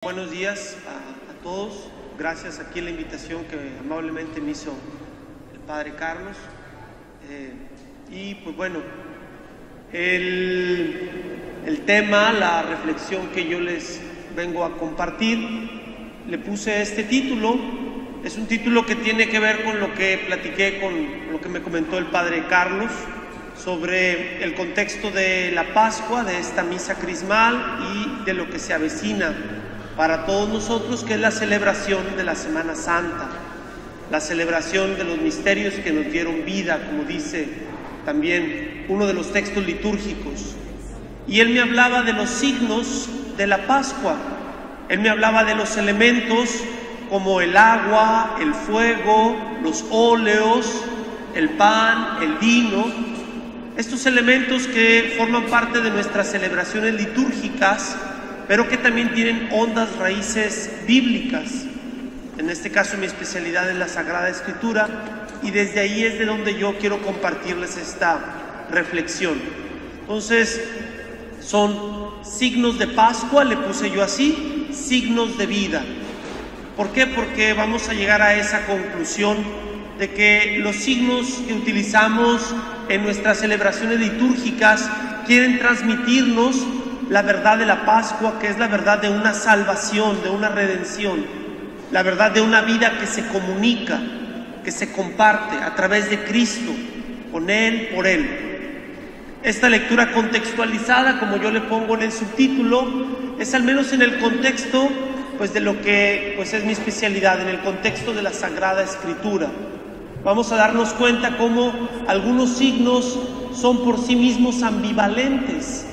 Buenos días a todos. Gracias aquí la invitación que amablemente me hizo el Padre Carlos. Y pues bueno, el tema, la reflexión que yo les vengo a compartir, le puse este título. Es un título que tiene que ver con lo que platiqué, con lo que me comentó el Padre Carlos sobre el contexto de la Pascua, de esta misa crismal y de lo que se avecina para todos nosotros, que es la celebración de la Semana Santa, la celebración de los misterios que nos dieron vida, como dice también uno de los textos litúrgicos. Y él me hablaba de los signos de la Pascua, él me hablaba de los elementos como el agua, el fuego, los óleos, el pan, el vino, estos elementos que forman parte de nuestras celebraciones litúrgicas, pero que también tienen hondas raíces bíblicas. En este caso mi especialidad es la Sagrada Escritura, y desde ahí es de donde yo quiero compartirles esta reflexión. Entonces, son signos de Pascua, le puse yo así, signos de vida. ¿Por qué? Porque vamos a llegar a esa conclusión de que los signos que utilizamos en nuestras celebraciones litúrgicas quieren transmitirnos la verdad de la Pascua, que es la verdad de una salvación, de una redención, la verdad de una vida que se comunica, que se comparte a través de Cristo, con Él, por Él. Esta lectura contextualizada, como yo le pongo en el subtítulo, es al menos en el contexto pues de lo que pues es mi especialidad, en el contexto de la Sagrada Escritura. Vamos a darnos cuenta cómo algunos signos son por sí mismos ambivalentes.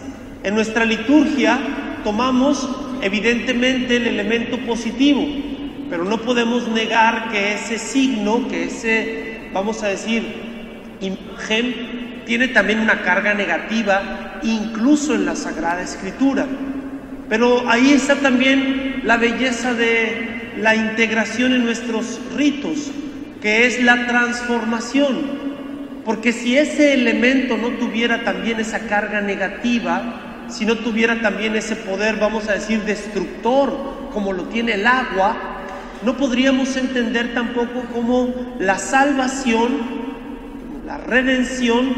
En nuestra liturgia tomamos evidentemente el elemento positivo, pero no podemos negar que ese signo, que ese, vamos a decir, imagen, tiene también una carga negativa, incluso en la Sagrada Escritura. Pero ahí está también la belleza de la integración en nuestros ritos, que es la transformación. Porque si ese elemento no tuviera también esa carga negativa, si no tuviera también ese poder, vamos a decir, destructor, como lo tiene el agua, no podríamos entender tampoco cómo la salvación, la redención,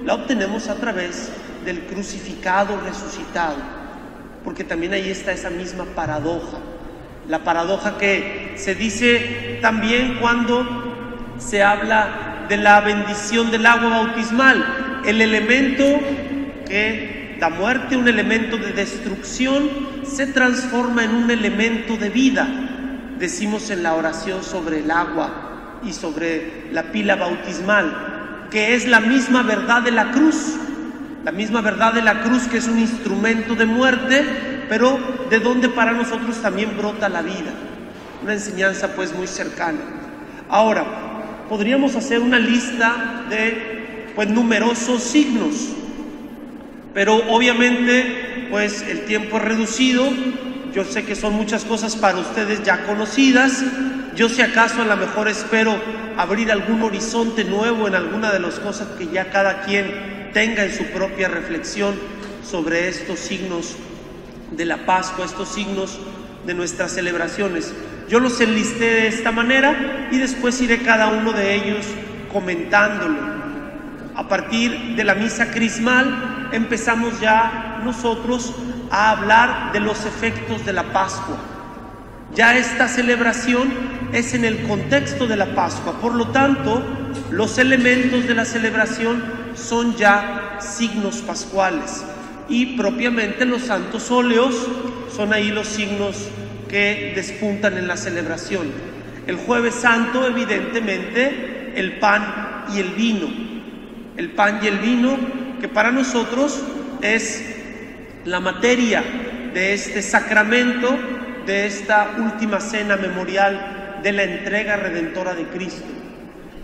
la obtenemos a través del crucificado, resucitado. Porque también ahí está esa misma paradoja. La paradoja que se dice también cuando se habla de la bendición del agua bautismal. El elemento que da muerte, un elemento de destrucción, se transforma en un elemento de vida. Decimos en la oración sobre el agua y sobre la pila bautismal, que es la misma verdad de la cruz. La misma verdad de la cruz, que es un instrumento de muerte, pero de donde para nosotros también brota la vida. Una enseñanza pues muy cercana. Ahora, podríamos hacer una lista de pues numerosos signos, pero obviamente pues el tiempo es reducido. Yo sé que son muchas cosas para ustedes ya conocidas. Yo, si acaso, a lo mejor espero abrir algún horizonte nuevo en alguna de las cosas que ya cada quien tenga en su propia reflexión sobre estos signos de la Pascua, estos signos de nuestras celebraciones. Yo los enlisté de esta manera y después iré cada uno de ellos comentándolo. A partir de la misa crismal empezamos ya nosotros a hablar de los efectos de la Pascua. Ya esta celebración es en el contexto de la Pascua, por lo tanto, los elementos de la celebración son ya signos pascuales, y propiamente los santos óleos son ahí los signos que despuntan en la celebración. El Jueves Santo, evidentemente, el pan y el vino. El pan y el vino, que para nosotros es la materia de este sacramento, de esta última cena memorial de la entrega redentora de Cristo.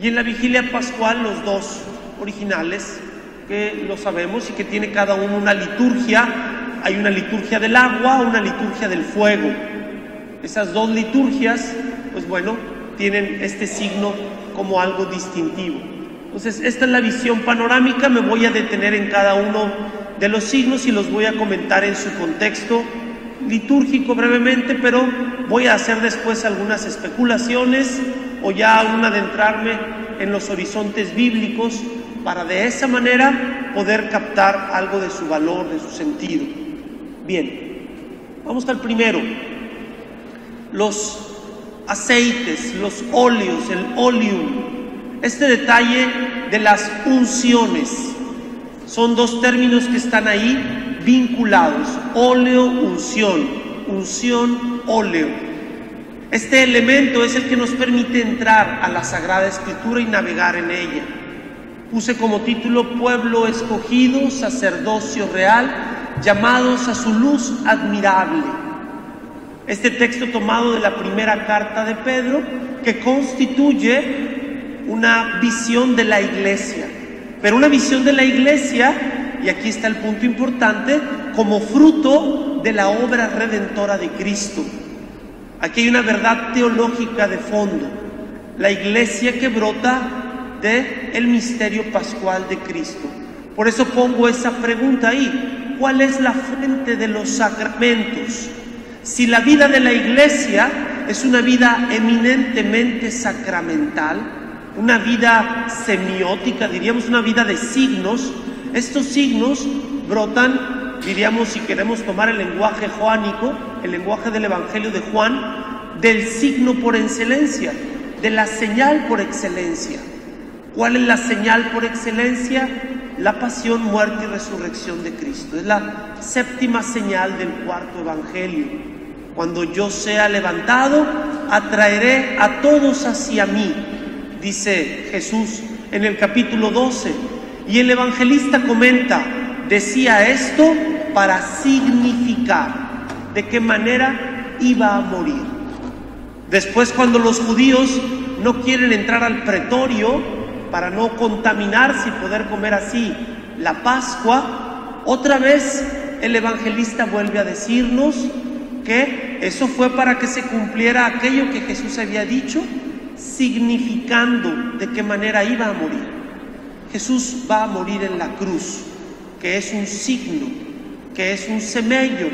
Y en la vigilia pascual, los dos originales, que lo sabemos y que tiene cada uno una liturgia. Hay una liturgia del agua, una liturgia del fuego. Esas dos liturgias, pues bueno, tienen este signo como algo distintivo. Entonces, esta es la visión panorámica. Me voy a detener en cada uno de los signos y los voy a comentar en su contexto litúrgico brevemente, pero voy a hacer después algunas especulaciones o ya aún adentrarme en los horizontes bíblicos para de esa manera poder captar algo de su valor, de su sentido. Bien, vamos al primero. Los aceites, los óleos, el oleum. Este detalle de las unciones. Son dos términos que están ahí vinculados. Óleo, unción. Unción, óleo. Este elemento es el que nos permite entrar a la Sagrada Escritura y navegar en ella. Puse como título: pueblo escogido, sacerdocio real, llamados a su luz admirable. Este texto tomado de la primera carta de Pedro, que constituye una visión de la iglesia. Pero una visión de la iglesia, y aquí está el punto importante, como fruto de la obra redentora de Cristo. Aquí hay una verdad teológica de fondo. La iglesia que brota del misterio pascual de Cristo. Por eso pongo esa pregunta ahí: ¿cuál es la fuente de los sacramentos? Si la vida de la iglesia es una vida eminentemente sacramental, una vida semiótica, diríamos una vida de signos, estos signos brotan, diríamos, si queremos tomar el lenguaje joánico, el lenguaje del Evangelio de Juan, del signo por excelencia, de la señal por excelencia. ¿Cuál es la señal por excelencia? La pasión, muerte y resurrección de Cristo. Es la séptima señal del cuarto Evangelio. Cuando yo sea levantado, atraeré a todos hacia mí, dice Jesús en el capítulo 12. Y el evangelista comenta: decía esto para significar de qué manera iba a morir. Después, cuando los judíos no quieren entrar al pretorio para no contaminarse y poder comer así la Pascua, otra vez el evangelista vuelve a decirnos que eso fue para que se cumpliera aquello que Jesús había dicho, significando de qué manera iba a morir. Jesús va a morir en la cruz, que es un signo, que es un semello,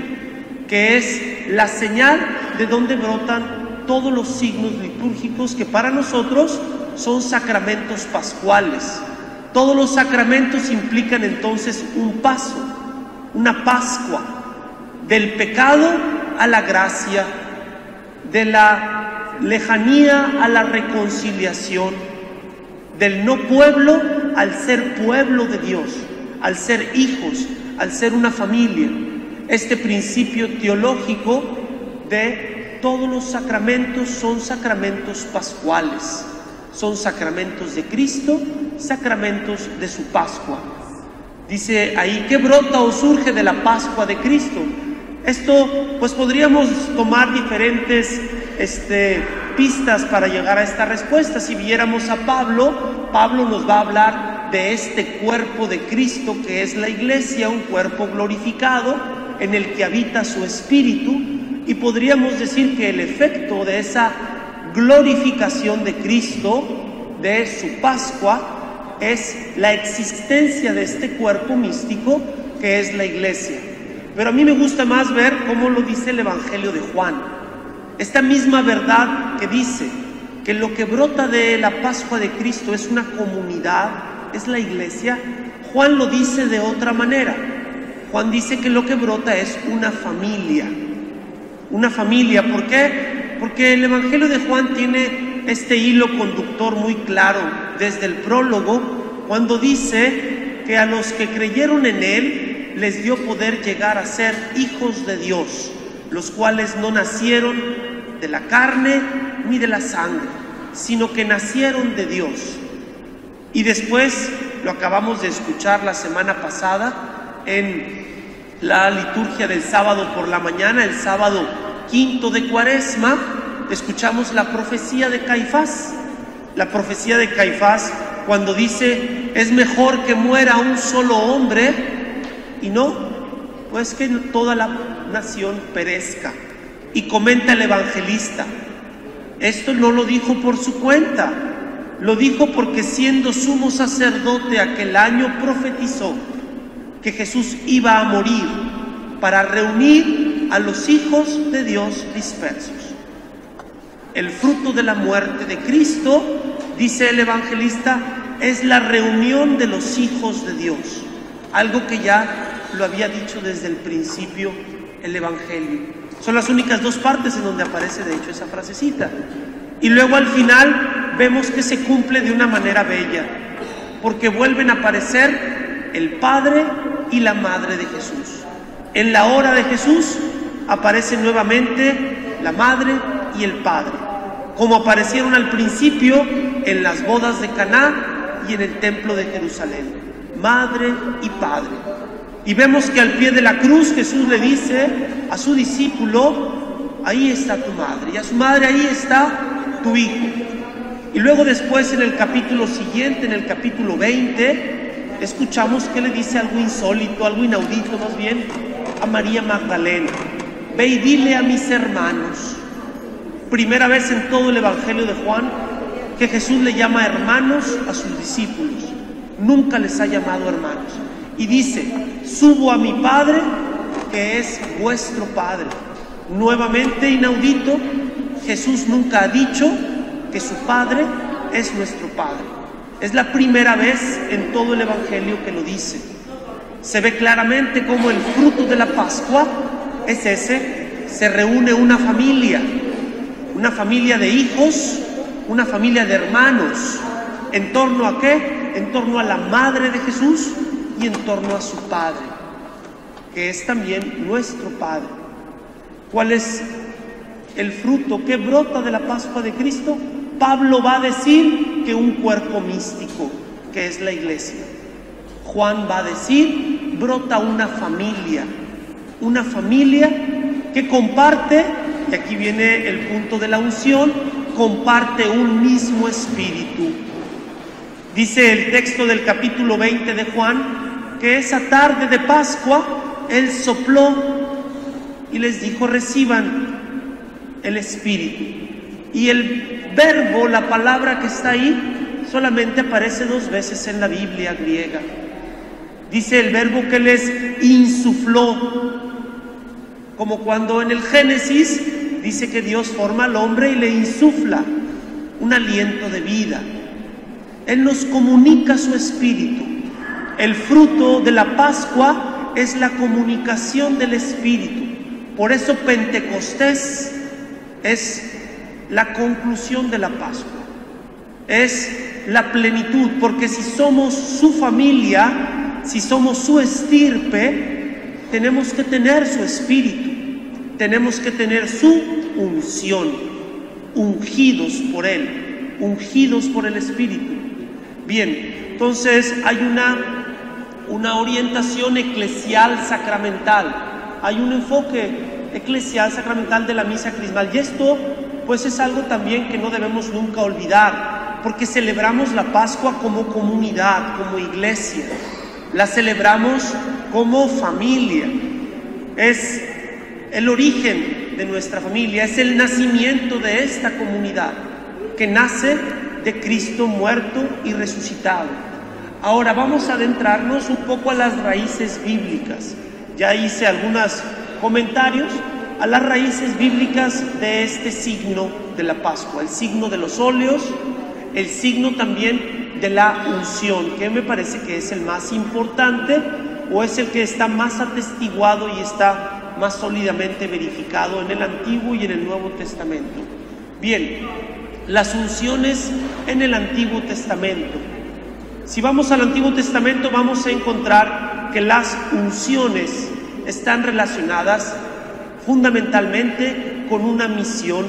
que es la señal de donde brotan todos los signos litúrgicos que para nosotros son sacramentos pascuales. Todos los sacramentos implican entonces un paso, una Pascua, del pecado a la gracia, de la lejanía a la reconciliación, del no pueblo al ser pueblo de Dios, al ser hijos, al ser una familia. Este principio teológico de todos los sacramentos son sacramentos pascuales, son sacramentos de Cristo, sacramentos de su Pascua. Dice ahí: ¿qué brota o surge de la Pascua de Cristo? Esto, pues podríamos tomar diferentes pistas para llegar a esta respuesta. Si viéramos a Pablo, Pablo nos va a hablar de este cuerpo de Cristo que es la iglesia, un cuerpo glorificado en el que habita su espíritu, y podríamos decir que el efecto de esa glorificación de Cristo, de su Pascua, es la existencia de este cuerpo místico que es la iglesia. Pero a mí me gusta más ver cómo lo dice el Evangelio de Juan. Esta misma verdad que dice que lo que brota de la Pascua de Cristo es una comunidad, es la iglesia, Juan lo dice de otra manera. Juan dice que lo que brota es una familia. Una familia, ¿por qué? Porque el Evangelio de Juan tiene este hilo conductor muy claro desde el prólogo, cuando dice que a los que creyeron en él les dio poder llegar a ser hijos de Dios, los cuales no nacieron de la carne ni de la sangre, sino que nacieron de Dios. Y después, lo acabamos de escuchar la semana pasada en la liturgia del sábado por la mañana, el sábado quinto de Cuaresma, escuchamos la profecía de Caifás. La profecía de Caifás, cuando dice: es mejor que muera un solo hombre y no, pues que toda la nación perezca. Y comenta el evangelista: esto no lo dijo por su cuenta, lo dijo porque siendo sumo sacerdote aquel año profetizó que Jesús iba a morir para reunir a los hijos de Dios dispersos. El fruto de la muerte de Cristo, dice el evangelista, es la reunión de los hijos de Dios, algo que ya lo había dicho desde el principio el evangelio. Son las únicas dos partes en donde aparece de hecho esa frasecita. Y luego al final vemos que se cumple de una manera bella, porque vuelven a aparecer el Padre y la Madre de Jesús. En la hora de Jesús aparecen nuevamente la Madre y el Padre, como aparecieron al principio en las bodas de Caná y en el templo de Jerusalén, Madre y Padre. Y vemos que al pie de la cruz Jesús le dice a su discípulo: ahí está tu madre, y a su madre: ahí está tu hijo. Y luego después en el capítulo siguiente, en el capítulo 20, escuchamos que le dice algo insólito, algo inaudito más bien, a María Magdalena: ve y dile a mis hermanos. Primera vez en todo el Evangelio de Juan que Jesús le llama hermanos a sus discípulos. Nunca les ha llamado hermanos. Y dice: subo a mi Padre, que es vuestro Padre. Nuevamente inaudito, Jesús nunca ha dicho que su Padre es nuestro Padre. Es la primera vez en todo el Evangelio que lo dice. Se ve claramente cómo el fruto de la Pascua es ese: se reúne una familia de hijos, una familia de hermanos. ¿En torno a qué? En torno a la madre de Jesús y en torno a su Padre, que es también nuestro Padre. ¿Cuál es el fruto que brota de la Pascua de Cristo? Pablo va a decir que un cuerpo místico, que es la iglesia. Juan va a decir: brota una familia que comparte, y aquí viene el punto de la unción, comparte un mismo espíritu. Dice el texto del capítulo 20 de Juan que esa tarde de Pascua Él sopló y les dijo: reciban el Espíritu. Y el verbo, la palabra que está ahí, solamente aparece 2 veces en la Biblia griega. Dice el verbo que les insufló, como cuando en el Génesis dice que Dios forma al hombre y le insufla un aliento de vida. Él nos comunica su espíritu. El fruto de la Pascua es la comunicación del Espíritu. Por eso Pentecostés es la conclusión de la Pascua, es la plenitud, porque si somos su familia, si somos su estirpe, tenemos que tener su espíritu, tenemos que tener su unción, ungidos por Él, ungidos por el Espíritu. Bien, entonces hay una orientación eclesial sacramental, hay un enfoque eclesial sacramental de la misa crismal, y esto pues es algo también que no debemos nunca olvidar, porque celebramos la Pascua como comunidad, como iglesia, la celebramos como familia, es el origen de nuestra familia, es el nacimiento de esta comunidad que nace de Cristo muerto y resucitado. Ahora vamos a adentrarnos un poco a las raíces bíblicas. Ya hice algunos comentarios a las raíces bíblicas de este signo de la Pascua, el signo de los óleos, el signo también de la unción, que me parece que es el más importante o es el que está más atestiguado y está más sólidamente verificado en el Antiguo y en el Nuevo Testamento. Bien, las unciones en el Antiguo Testamento. Si vamos al Antiguo Testamento vamos a encontrar que las unciones están relacionadas fundamentalmente con una misión,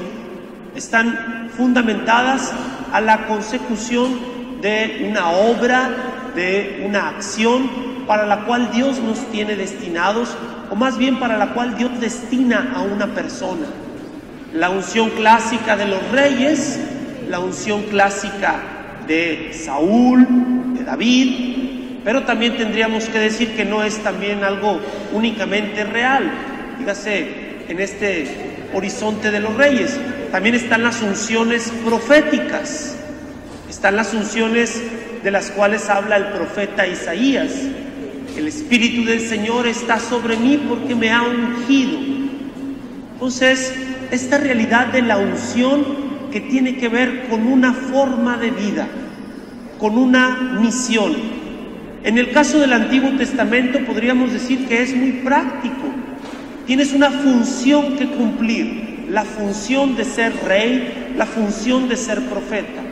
están fundamentadas a la consecución de una obra, de una acción para la cual Dios nos tiene destinados, o más bien para la cual Dios destina a una persona. La unción clásica de los reyes, la unción clásica de Saúl, de David, pero también tendríamos que decir que no es también algo únicamente real, dígase, en este horizonte de los reyes. También están las unciones proféticas, están las unciones de las cuales habla el profeta Isaías. El Espíritu del Señor está sobre mí porque me ha ungido Entonces, esta realidad de la unción que tiene que ver con una forma de vida, con una misión. En el caso del Antiguo Testamento podríamos decir que es muy práctico. Tienes una función que cumplir, la función de ser rey, la función de ser profeta.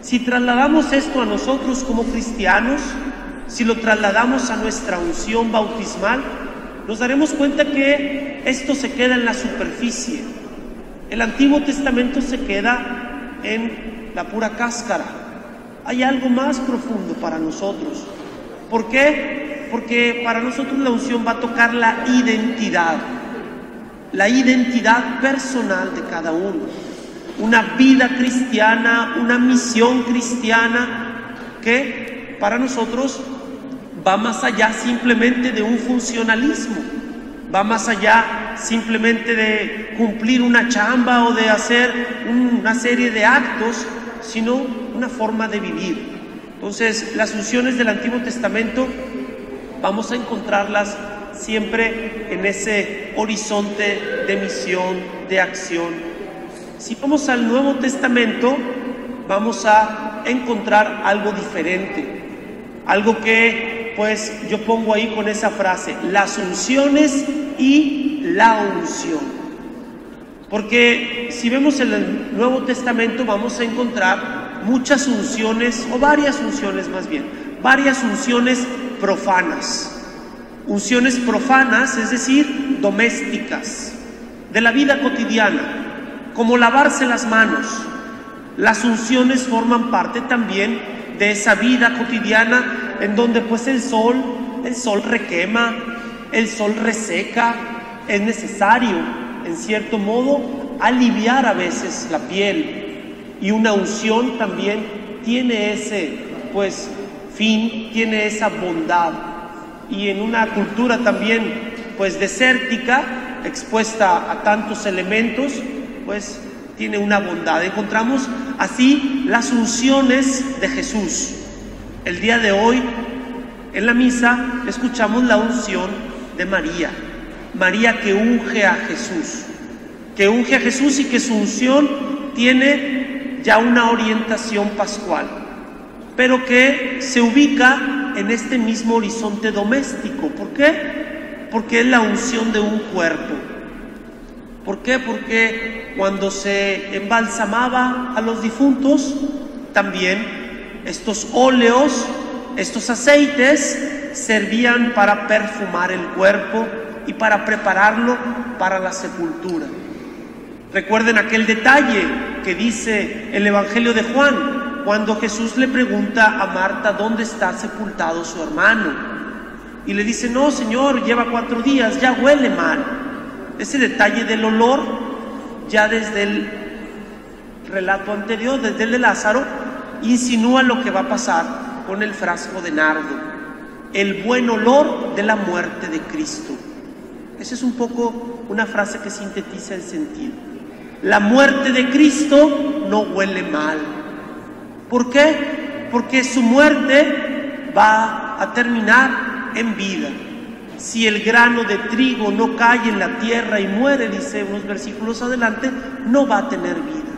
Si trasladamos esto a nosotros como cristianos, si lo trasladamos a nuestra unción bautismal, nos daremos cuenta que esto se queda en la superficie. El Antiguo Testamento se queda en la pura cáscara. Hay algo más profundo para nosotros. ¿Por qué? Porque para nosotros la unción va a tocar la identidad personal de cada uno. Una vida cristiana, una misión cristiana que para nosotros va más allá simplemente de un funcionalismo, va más allá simplemente de cumplir una chamba o de hacer una serie de actos, sino una forma de vivir. Entonces, las unciones del Antiguo Testamento vamos a encontrarlas siempre en ese horizonte de misión, de acción. Si vamos al Nuevo Testamento, vamos a encontrar algo diferente, algo que pues yo pongo ahí con esa frase, las unciones y la unción. Porque si vemos en el Nuevo Testamento vamos a encontrar muchas unciones, o varias unciones más bien, varias unciones profanas. Unciones profanas, es decir, domésticas, de la vida cotidiana, como lavarse las manos. Las unciones forman parte también de esa vida cotidiana en donde pues el sol requema, el sol reseca. Es necesario, en cierto modo, aliviar a veces la piel, y una unción también tiene ese pues fin, tiene esa bondad. Y en una cultura también pues desértica, expuesta a tantos elementos, pues tiene una bondad. Encontramos así las unciones de Jesús. El día de hoy en la misa escuchamos la unción de María, María que unge a Jesús, y que su unción tiene ya una orientación pascual, pero que se ubica en este mismo horizonte doméstico. ¿Por qué? Porque es la unción de un cuerpo. ¿Por qué? Porque cuando se embalsamaba a los difuntos, también estos óleos, estos aceites, servían para perfumar el cuerpo y para prepararlo para la sepultura. Recuerden aquel detalle que dice el Evangelio de Juan, cuando Jesús le pregunta a Marta dónde está sepultado su hermano, y le dice: no, Señor, lleva 4 días, ya huele mal. Ese detalle del olor, ya desde el relato anterior, desde el de Lázaro, insinúa lo que va a pasar con el frasco de nardo, el buen olor de la muerte de Cristo. Esa es un poco una frase que sintetiza el sentido. La muerte de Cristo no huele mal. ¿Por qué? Porque su muerte va a terminar en vida. Si el grano de trigo no cae en la tierra y muere, dice unos versículos adelante, no va a tener vida.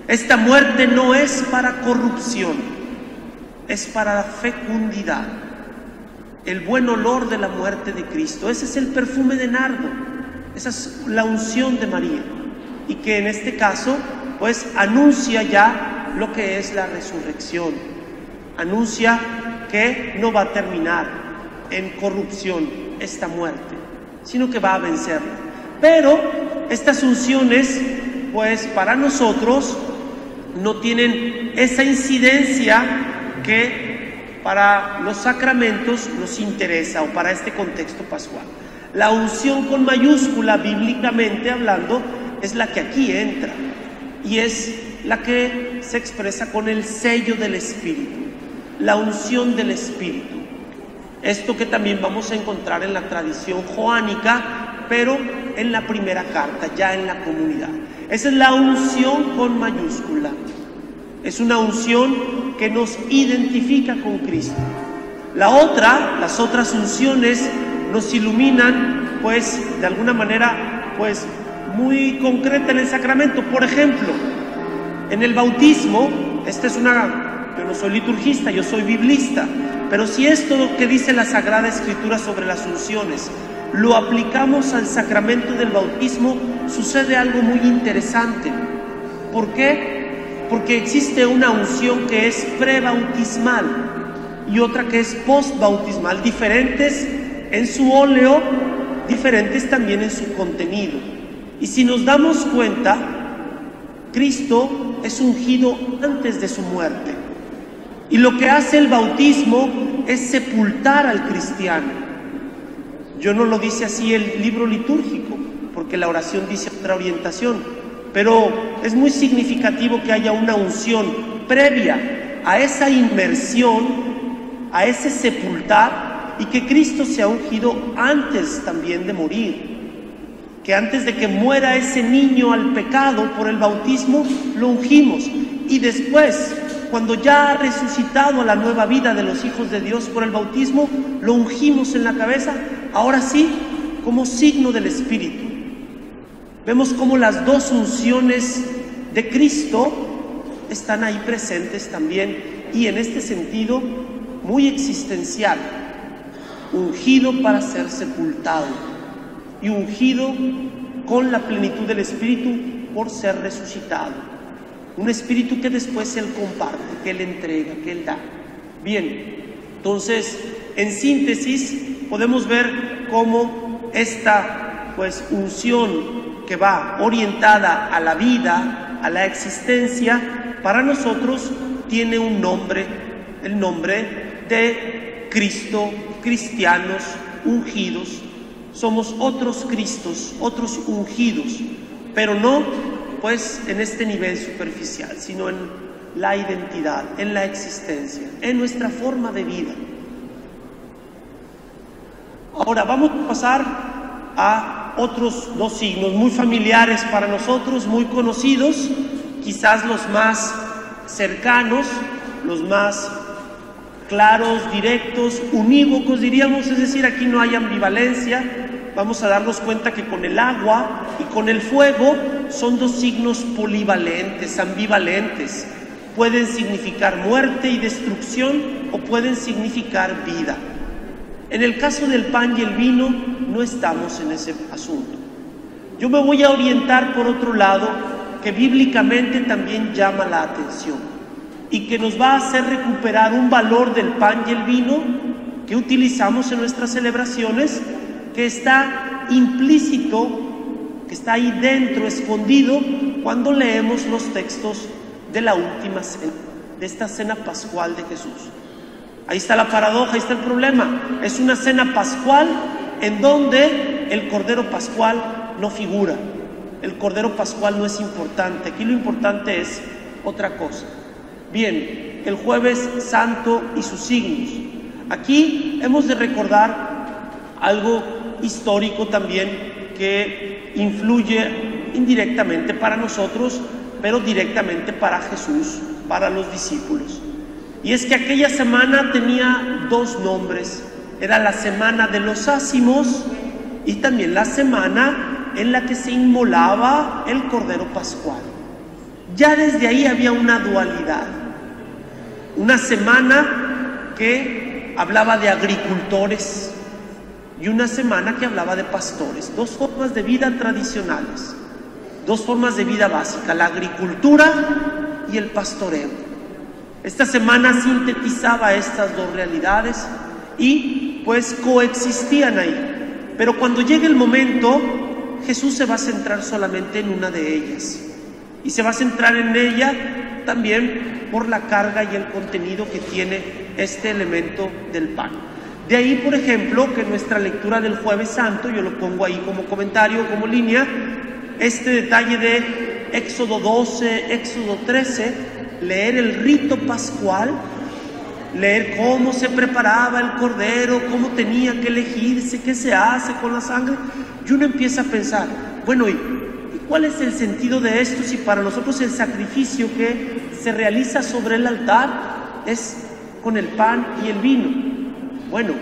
Esta muerte no es para corrupción, es para la fecundidad. El buen olor de la muerte de Cristo, ese es el perfume de nardo, esa es la unción de María, y que en este caso pues anuncia ya lo que es la resurrección, anuncia que no va a terminar en corrupción esta muerte, sino que va a vencerla. Pero estas unciones pues para nosotros no tienen esa incidencia que para los sacramentos nos interesa, o para este contexto pascual. La unción con mayúscula, bíblicamente hablando, es la que aquí entra, y es la que se expresa con el sello del Espíritu, la unción del Espíritu. Esto que también vamos a encontrar en la tradición joánica, pero en la primera carta, ya en la comunidad. Esa es la unción con mayúscula. Es una unción que nos identifica con Cristo. Las otras unciones nos iluminan, pues, de alguna manera, pues, muy concreta en el sacramento. Por ejemplo, en el bautismo, yo no soy liturgista, yo soy biblista, pero si esto que dice la Sagrada Escritura sobre las unciones lo aplicamos al sacramento del bautismo, sucede algo muy interesante. ¿Por qué? Porque existe una unción que es prebautismal y otra que es postbautismal, diferentes en su óleo, diferentes también en su contenido. Y si nos damos cuenta, Cristo es ungido antes de su muerte. Y lo que hace el bautismo es sepultar al cristiano. Yo no lo dice así el libro litúrgico, porque la oración dice otra orientación, pero es muy significativo que haya una unción previa a esa inmersión, a ese sepultar, y que Cristo sea ungido antes también de morir. Que antes de que muera ese niño al pecado por el bautismo, lo ungimos. Y después, cuando ya ha resucitado a la nueva vida de los hijos de Dios por el bautismo, lo ungimos en la cabeza, ahora sí, como signo del Espíritu. Vemos cómo las dos unciones de Cristo están ahí presentes también, y en este sentido muy existencial: ungido para ser sepultado y ungido con la plenitud del Espíritu por ser resucitado. Un Espíritu que después Él comparte, que Él entrega, que Él da. Bien, entonces, en síntesis, podemos ver cómo esta unción que va orientada a la vida, a la existencia, para nosotros tiene un nombre, el nombre de Cristo, cristianos, ungidos. Somos otros Cristos, otros ungidos, pero no en este nivel superficial, sino en la identidad, en la existencia, en nuestra forma de vida. Ahora vamos a pasar a otros dos signos muy familiares para nosotros, muy conocidos, quizás los más cercanos, los más claros, directos, unívocos diríamos, es decir, aquí no hay ambivalencia. Vamos a darnos cuenta que con el agua y con el fuego son dos signos polivalentes, ambivalentes. Pueden significar muerte y destrucción o pueden significar vida. En el caso del pan y el vino no estamos en ese asunto. Yo me voy a orientar por otro lado, que bíblicamente también llama la atención y que nos va a hacer recuperar un valor del pan y el vino que utilizamos en nuestras celebraciones, que está implícito, que está ahí dentro, escondido, cuando leemos los textos de la última cena, de esta cena pascual de Jesús. Ahí está la paradoja, ahí está el problema. Es una cena pascual en donde el Cordero Pascual no figura. El Cordero Pascual no es importante. Aquí lo importante es otra cosa. Bien, el Jueves Santo y sus signos. Aquí hemos de recordar algo histórico también que influye indirectamente para nosotros, pero directamente para Jesús, para los discípulos. Y es que aquella semana tenía dos nombres. Era la semana de los ácimos y también la semana en la que se inmolaba el Cordero Pascual. Ya desde ahí había una dualidad. Una semana que hablaba de agricultores y una semana que hablaba de pastores. Dos formas de vida tradicionales, dos formas de vida básica: la agricultura y el pastoreo. Esta semana sintetizaba estas dos realidades y coexistían ahí. Pero cuando llegue el momento, Jesús se va a centrar solamente en una de ellas, y se va a centrar en ella también por la carga y el contenido que tiene este elemento del pan. De ahí, por ejemplo, que nuestra lectura del Jueves Santo, yo lo pongo ahí como comentario, como línea, este detalle de Éxodo 12, Éxodo 13, leer el rito pascual, leer cómo se preparaba el cordero, cómo tenía que elegirse, qué se hace con la sangre, y uno empieza a pensar, bueno, ¿y cuál es el sentido de esto si para nosotros el sacrificio que se realiza sobre el altar es con el pan y el vino? Bueno,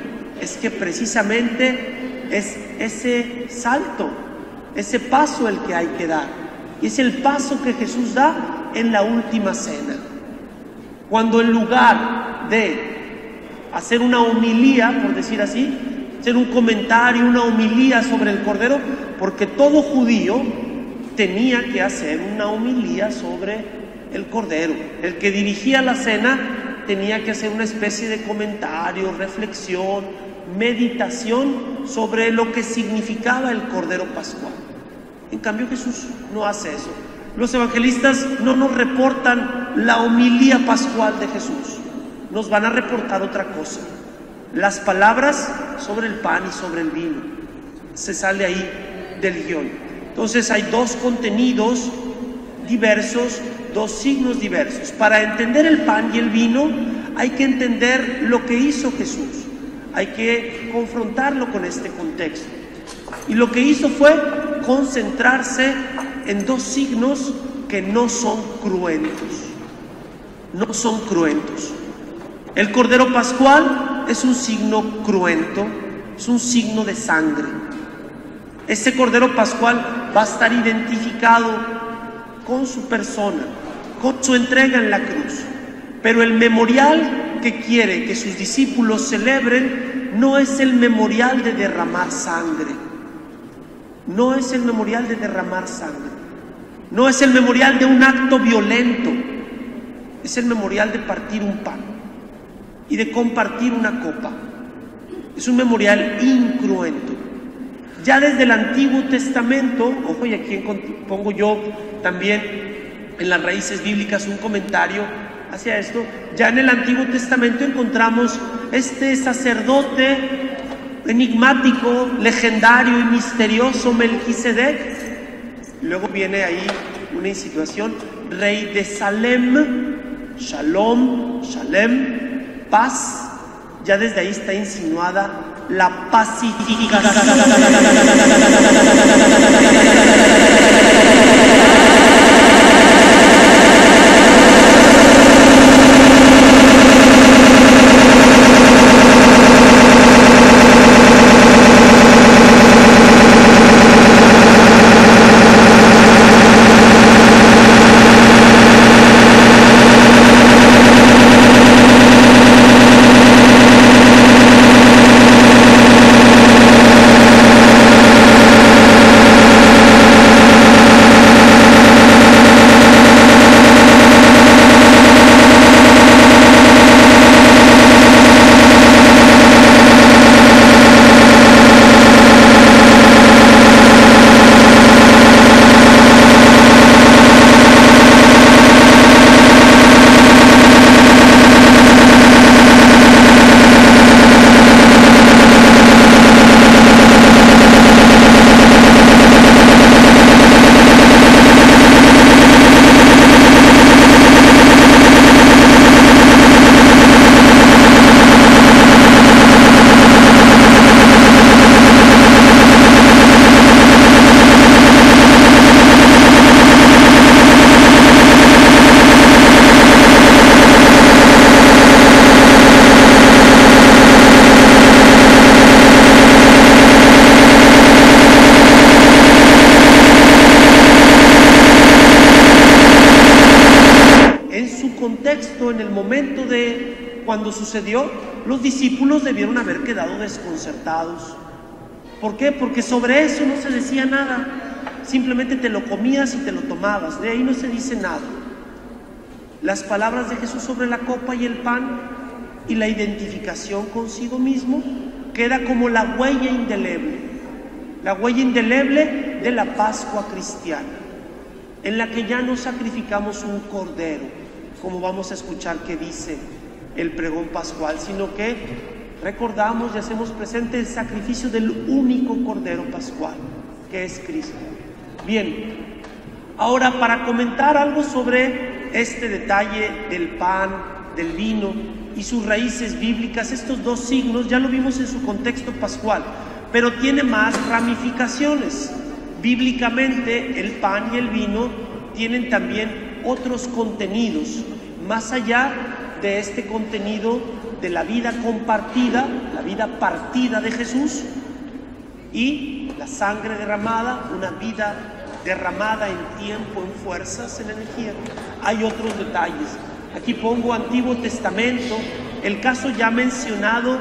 es que precisamente es ese salto ese paso el que hay que dar. Y es el paso que Jesús da en la última cena. Cuando en lugar de hacer una homilía, por decir así, hacer un comentario, una homilía sobre el Cordero, porque todo judío tenía que hacer una homilía sobre el Cordero. El que dirigía la cena tenía que hacer una especie de comentario, reflexión, meditación sobre lo que significaba el Cordero Pascual. En cambio Jesús no hace eso. Los evangelistas no nos reportan la homilía pascual de Jesús, nos van a reportar otra cosa: las palabras sobre el pan y sobre el vino. Se sale ahí del guión. Entonces hay dos contenidos diversos, dos signos diversos. Para entender el pan y el vino hay que entender lo que hizo Jesús, hay que confrontarlo con este contexto. Y lo que hizo fue concentrarse en dos signos que no son cruentos. No son cruentos. El Cordero Pascual es un signo cruento, es un signo de sangre. Ese Cordero Pascual va a estar identificado con su persona, con su entrega en la cruz. Pero el memorial que quiere que sus discípulos celebren no es el memorial de derramar sangre. No es el memorial de derramar sangre. No es el memorial de un acto violento. Es el memorial de partir un pan y de compartir una copa. Es un memorial incruento. Ya desde el Antiguo Testamento, ojo, y aquí pongo yo también en las raíces bíblicas un comentario hacia esto. Ya en el Antiguo Testamento encontramos este sacerdote enigmático, legendario y misterioso, Melquisedec. Luego viene ahí una insinuación: rey de Salem, Shalom, Shalem, paz. Ya desde ahí está insinuada la pacificación. En el momento de cuando sucedió, los discípulos debieron haber quedado desconcertados. ¿Por qué? Porque sobre eso no se decía nada. Simplemente te lo comías y te lo tomabas. De ahí no se dice nada. Las palabras de Jesús sobre la copa y el pan y la identificación consigo mismo queda como la huella indeleble. La huella indeleble de la Pascua cristiana, en la que ya no sacrificamos un cordero, como vamos a escuchar que dice el pregón pascual, sino que recordamos y hacemos presente el sacrificio del único Cordero Pascual, que es Cristo. Bien, ahora para comentar algo sobre este detalle del pan, del vino y sus raíces bíblicas, estos dos signos ya lo vimos en su contexto pascual, pero tiene más ramificaciones. Bíblicamente el pan y el vino tienen también otros contenidos, más allá de este contenido de la vida compartida, la vida partida de Jesús y la sangre derramada, una vida derramada en tiempo, en fuerzas, en energía. Hay otros detalles. Aquí pongo Antiguo Testamento, el caso ya mencionado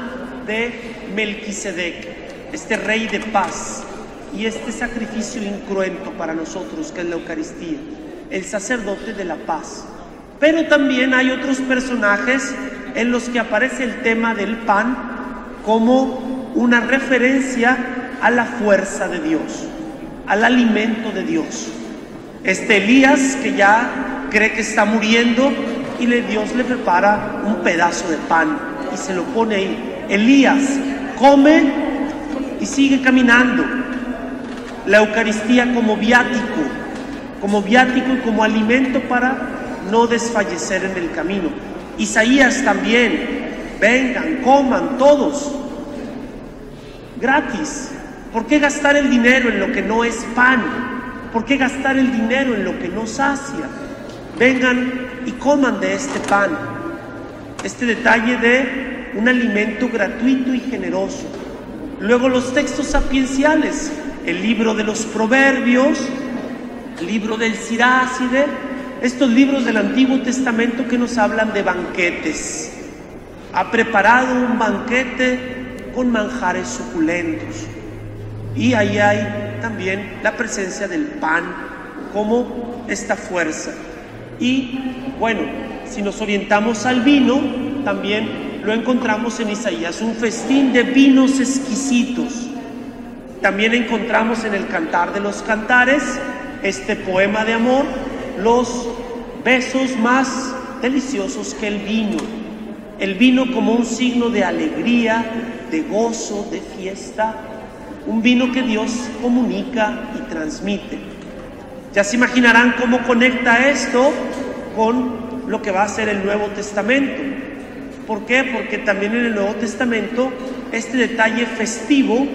de Melquisedec, este rey de paz, y este sacrificio incruento para nosotros que es la Eucaristía, el sacerdote de la paz. Pero también hay otros personajes en los que aparece el tema del pan como una referencia a la fuerza de Dios, al alimento de Dios. Elías, que ya cree que está muriendo, y Dios le prepara un pedazo de pan y se lo pone ahí. Elías come y sigue caminando. La Eucaristía como viático y como alimento para no desfallecer en el camino. Isaías también: vengan, coman todos, gratis. ¿Por qué gastar el dinero en lo que no es pan? ¿Por qué gastar el dinero en lo que no sacia? Vengan y coman de este pan. Este detalle de un alimento gratuito y generoso. Luego los textos sapienciales, el libro de los Proverbios, el libro del Siráside, estos libros del Antiguo Testamento que nos hablan de banquetes. Ha preparado un banquete con manjares suculentos. Y ahí hay también la presencia del pan como esta fuerza. Y bueno, si nos orientamos al vino, también lo encontramos en Isaías, un festín de vinos exquisitos. También encontramos en el Cantar de los Cantares, este poema de amor, los besos más deliciosos que el vino como un signo de alegría, de gozo, de fiesta, un vino que Dios comunica y transmite. Ya se imaginarán cómo conecta esto con lo que va a ser el Nuevo Testamento. ¿Por qué? Porque también en el Nuevo Testamento este detalle festivo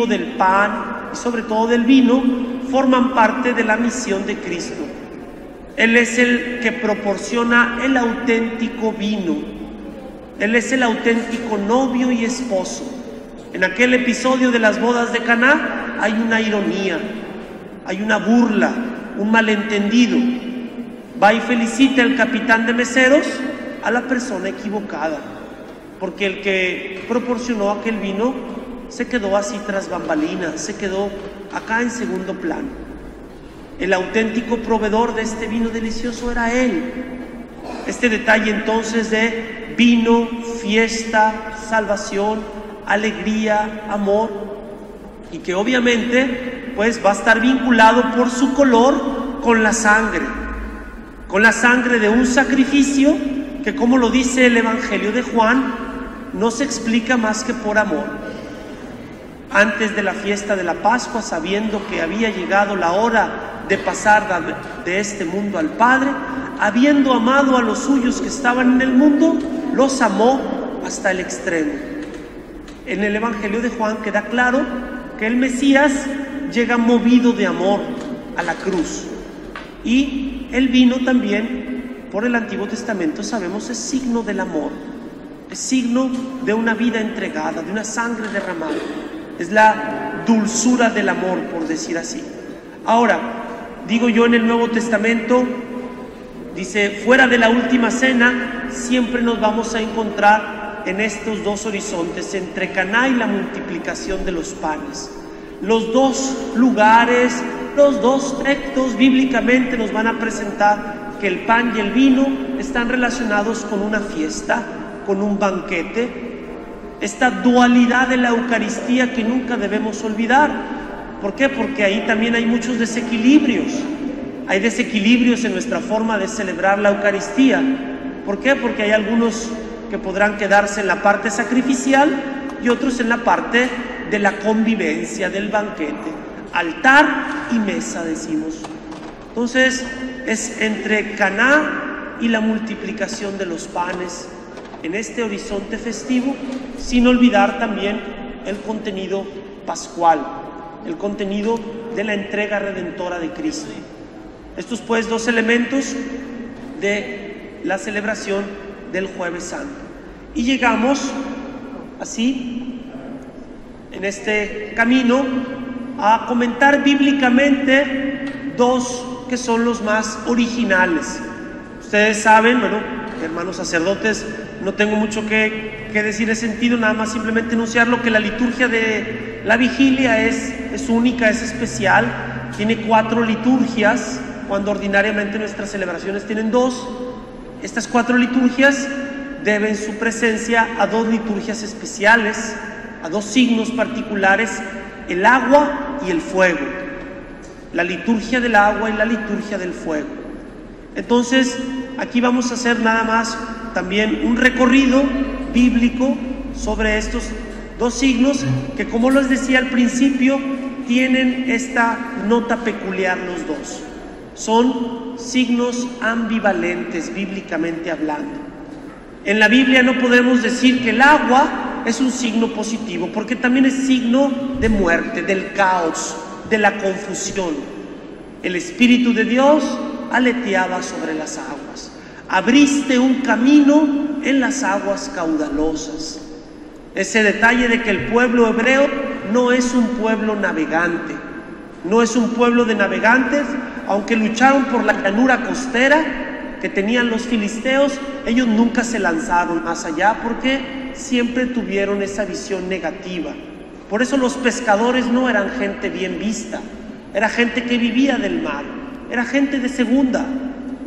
del pan y sobre todo del vino, forman parte de la misión de Cristo. Él es el que proporciona el auténtico vino. Él es el auténtico novio y esposo. En aquel episodio de las bodas de Caná hay una ironía, hay una burla, un malentendido. Va y felicita el capitán de meseros a la persona equivocada, porque el que proporcionó aquel vino se quedó así tras bambalinas, se quedó acá en segundo plano. El auténtico proveedor de este vino delicioso era Él. Este detalle entonces de vino, fiesta, salvación, alegría, amor, y que obviamente pues va a estar vinculado por su color con la sangre de un sacrificio que, como lo dice el Evangelio de Juan, no se explica más que por amor. Antes de la fiesta de la Pascua, sabiendo que había llegado la hora de pasar de este mundo al Padre, habiendo amado a los suyos que estaban en el mundo, los amó hasta el extremo. En el Evangelio de Juan queda claro que el Mesías llega movido de amor a la cruz. Y el vino también, por el Antiguo Testamento sabemos, es signo del amor, es signo de una vida entregada, de una sangre derramada. Es la dulzura del amor, por decir así. Ahora, digo yo, en el Nuevo Testamento, dice, fuera de la última cena, siempre nos vamos a encontrar en estos dos horizontes, entre Caná y la multiplicación de los panes. Los dos lugares, los dos textos bíblicamente nos van a presentar que el pan y el vino están relacionados con una fiesta, con un banquete. Esta dualidad de la Eucaristía que nunca debemos olvidar. ¿Por qué? Porque ahí también hay muchos desequilibrios. Hay desequilibrios en nuestra forma de celebrar la Eucaristía. ¿Por qué? Porque hay algunos que podrán quedarse en la parte sacrificial y otros en la parte de la convivencia, del banquete. Altar y mesa, decimos. Entonces, es entre Caná y la multiplicación de los panes en este horizonte festivo, sin olvidar también el contenido pascual, el contenido de la entrega redentora de Cristo. Estos pues dos elementos de la celebración del Jueves Santo. Y llegamos así en este camino a comentar bíblicamente dos que son los más originales. Ustedes saben, bueno, hermanos sacerdotes, no tengo mucho que decir en ese sentido, nada más simplemente enunciarlo, que la liturgia de la vigilia es única, es especial, tiene 4 liturgias, cuando ordinariamente nuestras celebraciones tienen 2. Estas 4 liturgias deben su presencia a 2 liturgias especiales, a 2 signos particulares, el agua y el fuego. La liturgia del agua y la liturgia del fuego. Entonces, aquí vamos a hacer nada más también un recorrido bíblico sobre estos 2 signos que, como les decía al principio, tienen esta nota peculiar los 2. Son signos ambivalentes, bíblicamente hablando. En la Biblia no podemos decir que el agua es un signo positivo, porque también es signo de muerte, del caos, de la confusión. El Espíritu de Dios aleteaba sobre las aguas. Abriste un camino en las aguas caudalosas. Ese detalle de que el pueblo hebreo no es un pueblo navegante, no es un pueblo de navegantes, aunque lucharon por la llanura costera que tenían los filisteos, ellos nunca se lanzaron más allá porque siempre tuvieron esa visión negativa. Por eso los pescadores no eran gente bien vista, era gente que vivía del mar, era gente de segunda,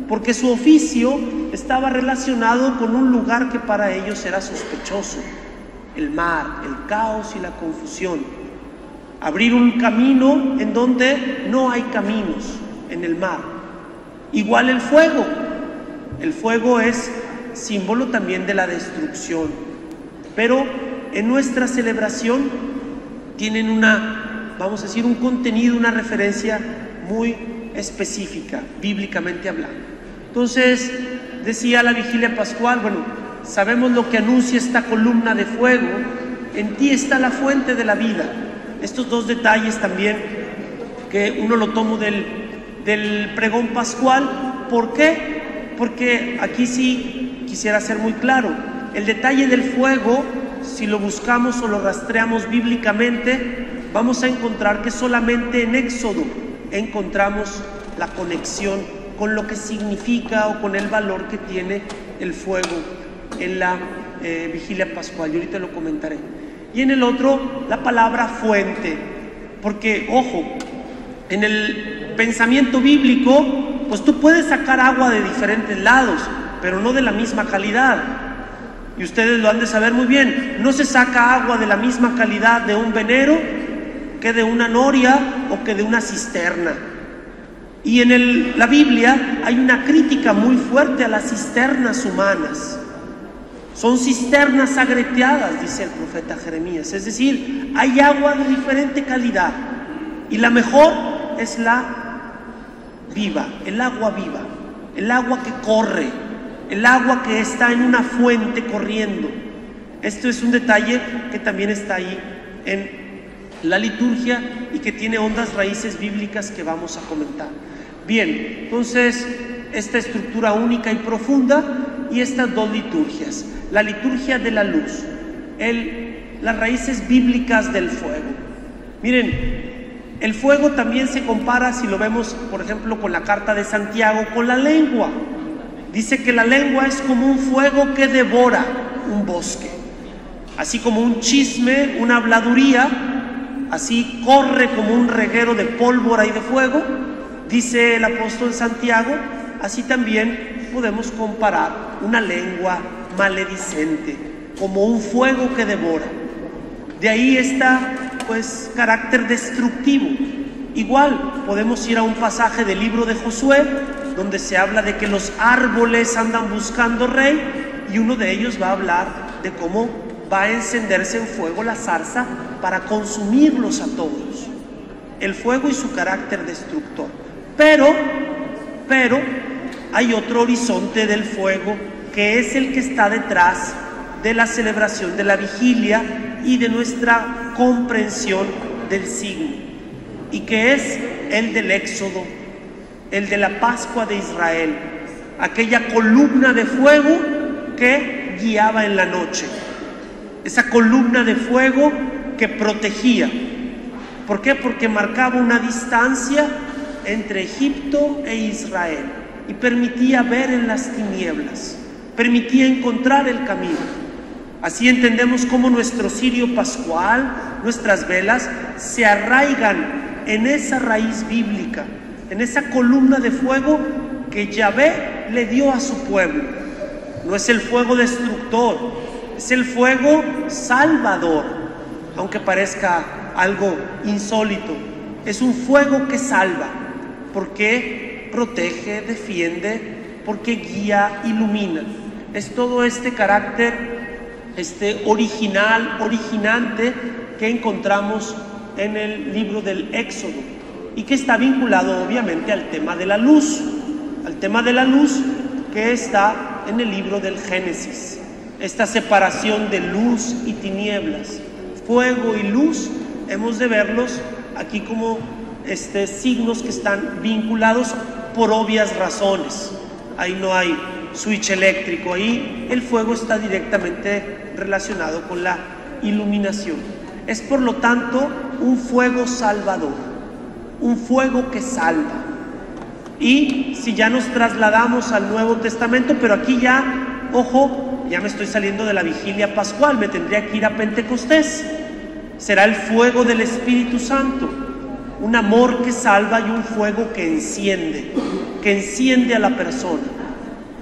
porque su oficio estaba relacionado con un lugar que para ellos era sospechoso: el mar, el caos y la confusión. Abrir un camino en donde no hay caminos, en el mar. Igual el fuego. El fuego es símbolo también de la destrucción. Pero en nuestra celebración tienen vamos a decir, un contenido, una referencia muy específica, bíblicamente hablando. Entonces, decía la vigilia pascual, bueno, sabemos lo que anuncia esta columna de fuego: en ti está la fuente de la vida. Estos 2 detalles también, que uno lo tomo del pregón pascual. ¿Por qué? Porque aquí sí quisiera ser muy claro. El detalle del fuego, si lo buscamos o lo rastreamos bíblicamente, vamos a encontrar que solamente en Éxodo encontramos la conexión con lo que significa o con el valor que tiene el fuego en la vigilia pascual. Y ahorita lo comentaré. Y en el otro, la palabra fuente, porque, ojo, en el pensamiento bíblico, pues tú puedes sacar agua de diferentes lados, pero no de la misma calidad. Y ustedes lo han de saber muy bien, no se saca agua de la misma calidad de un venero que de una noria o que de una cisterna. Y en la Biblia hay una crítica muy fuerte a las cisternas humanas. Son cisternas agreteadas, dice el profeta Jeremías. Es decir, hay agua de diferente calidad y la mejor es la viva, el agua viva, el agua que corre, el agua que está en una fuente corriendo. Esto es un detalle que también está ahí en la liturgia y que tiene hondas raíces bíblicas que vamos a comentar. Bien, entonces esta estructura única y profunda y estas 2 liturgias: la liturgia de la luz, las raíces bíblicas del fuego. Miren, el fuego también se compara, si lo vemos por ejemplo con la carta de Santiago, con la lengua. Dice que la lengua es como un fuego que devora un bosque, así como un chisme, una habladuría, así corre como un reguero de pólvora y de fuego. Dice el apóstol Santiago, así también podemos comparar una lengua maledicente como un fuego que devora. De ahí está, pues, carácter destructivo. Igual podemos ir a un pasaje del libro de Josué donde se habla de que los árboles andan buscando rey, y uno de ellos va a hablar de cómo va a encenderse en fuego la zarza para consumirlos a todos. El fuego y su carácter destructor. Pero hay otro horizonte del fuego que es el que está detrás de la celebración de la vigilia y de nuestra comprensión del signo, y que es el del Éxodo, el de la Pascua de Israel, aquella columna de fuego que guiaba en la noche, esa columna de fuego que protegía. ¿Por qué? Porque marcaba una distancia entre Egipto e Israel y permitía ver en las tinieblas, permitía encontrar el camino. Así entendemos cómo nuestro cirio pascual, nuestras velas, se arraigan en esa raíz bíblica, en esa columna de fuego que Yahvé le dio a su pueblo. No es el fuego destructor, es el fuego salvador, aunque parezca algo insólito. Es un fuego que salva, porque protege, defiende, porque guía, ilumina. Es todo este carácter originante que encontramos en el libro del Éxodo y que está vinculado obviamente al tema de la luz, que está en el libro del Génesis. Esta separación de luz y tinieblas, fuego y luz, hemos de verlos aquí como signos que están vinculados por obvias razones. Ahí no hay switch eléctrico, ahí el fuego está directamente relacionado con la iluminación. Es por lo tanto un fuego salvador, un fuego que salva. Y si ya nos trasladamos al Nuevo Testamento, pero aquí ya, ojo, ya me estoy saliendo de la vigilia pascual, me tendría que ir a Pentecostés. Será el fuego del Espíritu Santo, un amor que salva y un fuego que enciende a la persona.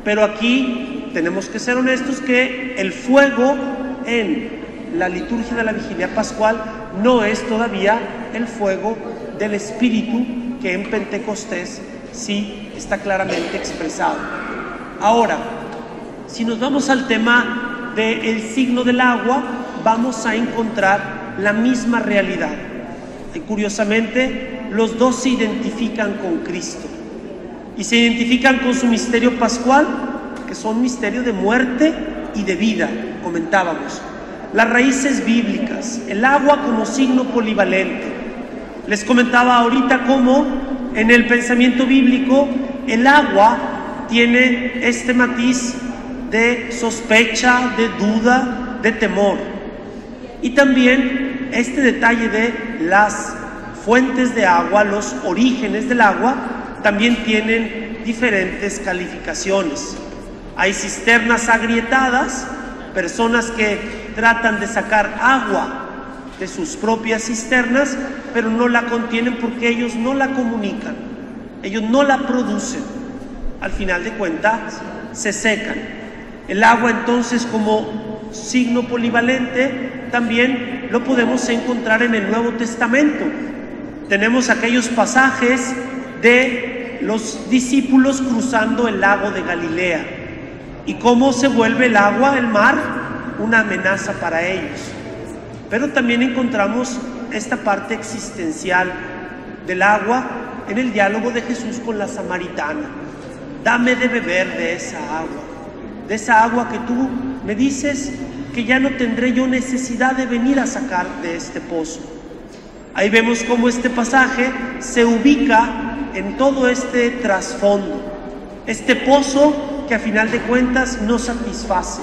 Pero aquí tenemos que ser honestos que el fuego en la liturgia de la vigilia pascual no es todavía el fuego del Espíritu que en Pentecostés sí está claramente expresado. Ahora, si nos vamos al tema del signo del agua, vamos a encontrar la misma realidad. Y curiosamente, los dos se identifican con Cristo. Y se identifican con su misterio pascual, que son misterio de muerte y de vida, comentábamos. Las raíces bíblicas, el agua como signo polivalente. Les comentaba ahorita cómo en el pensamiento bíblico el agua tiene este matiz de sospecha, de duda, de temor. Y también este detalle de las fuentes de agua, los orígenes del agua, también tienen diferentes calificaciones. Hay cisternas agrietadas, personas que tratan de sacar agua de sus propias cisternas, pero no la contienen porque ellos no la comunican, ellos no la producen. Al final de cuentas, se secan. El agua entonces como signo polivalente también lo podemos encontrar en el Nuevo Testamento. Tenemos aquellos pasajes de los discípulos cruzando el lago de Galilea y cómo se vuelve el agua, el mar, una amenaza para ellos. Pero también encontramos esta parte existencial del agua en el diálogo de Jesús con la samaritana. Dame de beber de esa agua que tú me dices que ya no tendré yo necesidad de venir a sacar de este pozo. Ahí vemos cómo este pasaje se ubica en todo este trasfondo, este pozo que a final de cuentas no satisface,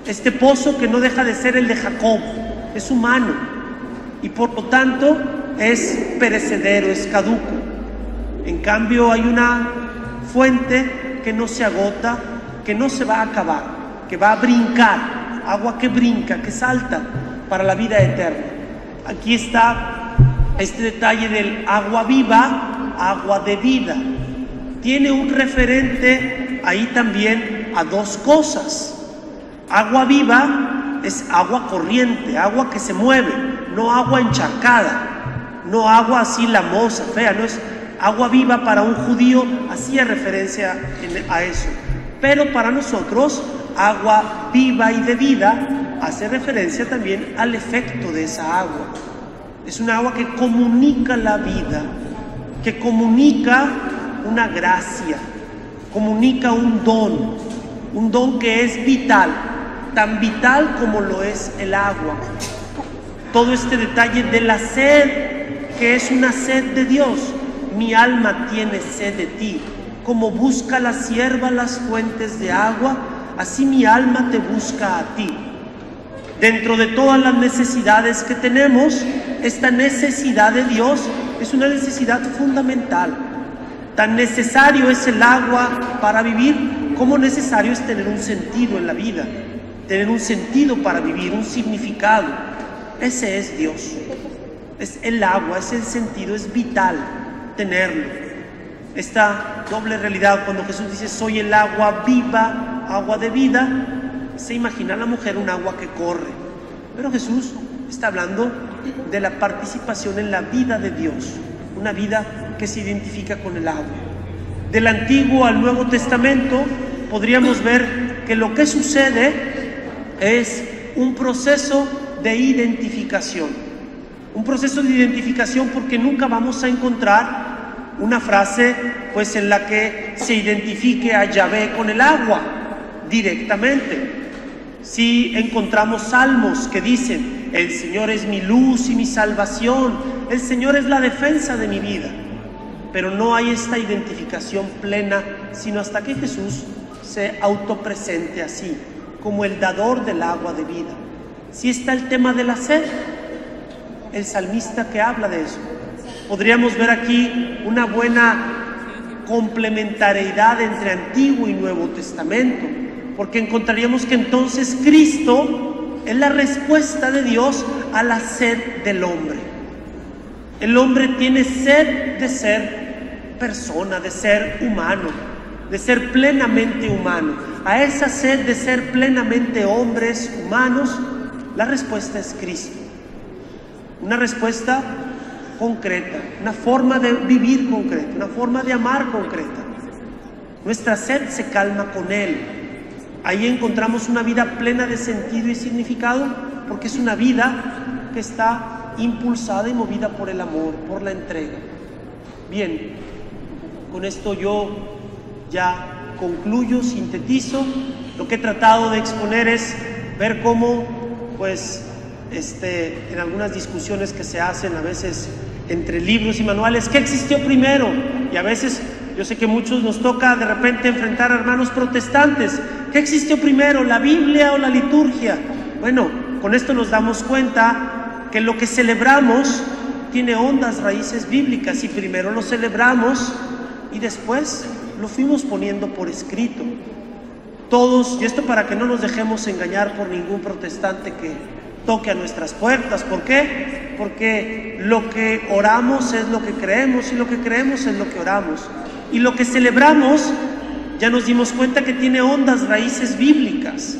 este pozo que no deja de ser el de Jacob, es humano y por lo tanto es perecedero, es caduco. En cambio hay una fuente que no se agota, que no se va a acabar, que va a brincar, agua que brinca, que salta para la vida eterna. Aquí está este detalle del agua viva, agua de vida. Tiene un referente ahí también a dos cosas. Agua viva es agua corriente, agua que se mueve, no agua encharcada, no agua así lamosa, fea, no es agua viva. Para un judío hacía referencia a eso, pero para nosotros agua viva y de vida hace referencia también al efecto de esa agua. Es un agua que comunica la vida, que comunica una gracia, comunica un don que es vital, tan vital como lo es el agua. Todo este detalle de la sed, que es una sed de Dios. Mi alma tiene sed de ti. Como busca la sierva las fuentes de agua, así mi alma te busca a ti. Dentro de todas las necesidades que tenemos, esta necesidad de Dios es una necesidad fundamental. Tan necesario es el agua para vivir, como necesario es tener un sentido en la vida, tener un sentido para vivir, un significado. Ese es Dios, es el agua, es el sentido, es vital tenerlo. Esta doble realidad, cuando Jesús dice soy el agua viva, agua de vida, se imagina a la mujer un agua que corre, pero Jesús está hablando de la participación en la vida de Dios, una vida que se identifica con el agua. Del Antiguo al Nuevo Testamento podríamos ver que lo que sucede es un proceso de identificación, porque nunca vamos a encontrar una frase pues en la que se identifique a Yahvé con el agua directamente. Si encontramos salmos que dicen el Señor es mi luz y mi salvación, el Señor es la defensa de mi vida, pero no hay esta identificación plena sino hasta que Jesús se autopresente así como el dador del agua de vida. Si está el tema de la sed, el salmista que habla de eso. Podríamos ver aquí una buena complementariedad entre Antiguo y Nuevo Testamento, porque encontraríamos que entonces Cristo es la respuesta de Dios a la sed del hombre. El hombre tiene sed de ser persona, de ser humano, de ser plenamente humano. A esa sed de ser plenamente hombres humanos, la respuesta es Cristo. Una respuesta concreta, una forma de vivir concreta, una forma de amar concreta. Nuestra sed se calma con Él. Ahí encontramos una vida plena de sentido y significado, porque es una vida que está impulsada y movida por el amor, por la entrega. Bien, con esto yo ya concluyo, sintetizo. Lo que he tratado de exponer es ver cómo, pues, en algunas discusiones que se hacen a veces entre libros y manuales, ¿qué existió primero? Y a veces yo sé que muchos nos toca de repente enfrentar a hermanos protestantes. ¿Qué existió primero, la Biblia o la liturgia? Bueno, con esto nos damos cuenta que lo que celebramos tiene hondas raíces bíblicas, y primero lo celebramos y después lo fuimos poniendo por escrito. Todos, y esto para que no nos dejemos engañar por ningún protestante que toque a nuestras puertas. ¿Por qué? Porque lo que oramos es lo que creemos, y lo que creemos es lo que oramos. Y lo que celebramos, ya nos dimos cuenta que tiene hondas raíces bíblicas,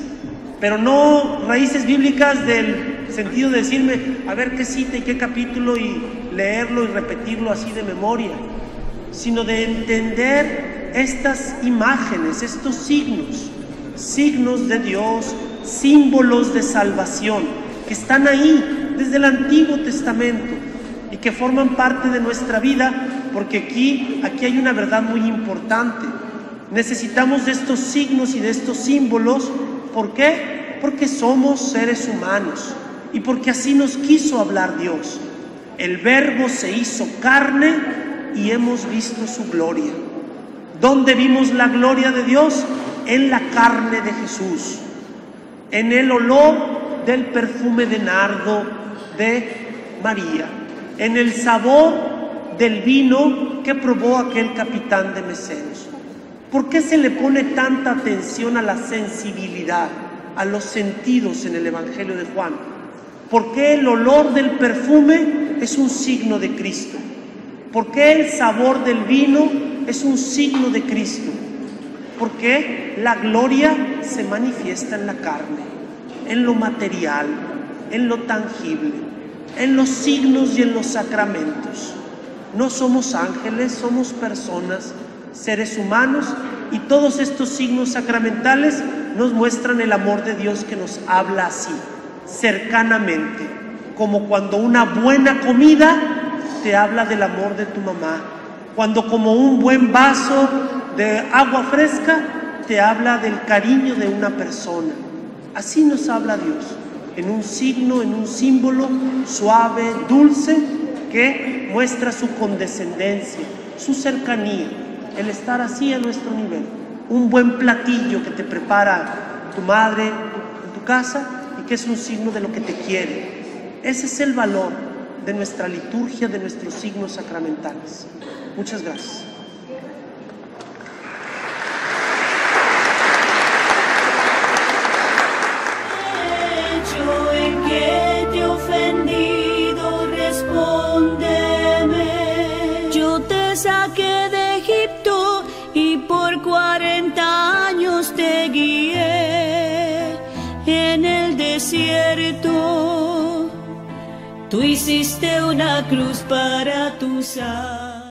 pero no raíces bíblicas del sentido de decirme a ver qué cita y qué capítulo y leerlo y repetirlo así de memoria, sino de entender estas imágenes, estos signos de Dios, símbolos de salvación, que están ahí desde el Antiguo Testamento y que forman parte de nuestra vida, porque aquí hay una verdad muy importante. Necesitamos de estos signos y de estos símbolos. ¿Por qué? Porque somos seres humanos y porque así nos quiso hablar Dios. El Verbo se hizo carne y hemos visto su gloria. ¿Dónde vimos la gloria de Dios? En la carne de Jesús, en el olor del perfume de nardo de María, en el sabor del vino que probó aquel capitán de meseros. ¿Por qué se le pone tanta atención a la sensibilidad, a los sentidos en el Evangelio de Juan? ¿Por qué el olor del perfume es un signo de Cristo? ¿Por qué el sabor del vino es un signo de Cristo? Porque la gloria se manifiesta en la carne, en lo material, en lo tangible, en los signos y en los sacramentos. No somos ángeles, somos personas, seres humanos, y todos estos signos sacramentales nos muestran el amor de Dios, que nos habla así, cercanamente, como cuando una buena comida te habla del amor de tu mamá, cuando como un buen vaso de agua fresca te habla del cariño de una persona. Así nos habla Dios, en un signo, en un símbolo suave, dulce, que muestra su condescendencia, su cercanía, el estar así a nuestro nivel. Un buen platillo que te prepara tu madre en tu casa y que es un signo de lo que te quiere. Ese es el valor de nuestra liturgia, de nuestros signos sacramentales. Muchas gracias. En que te he ofendido, respóndeme. Yo te saqué de Egipto y por 40 años te guié en el desierto. Tú hiciste una cruz para tu salvación.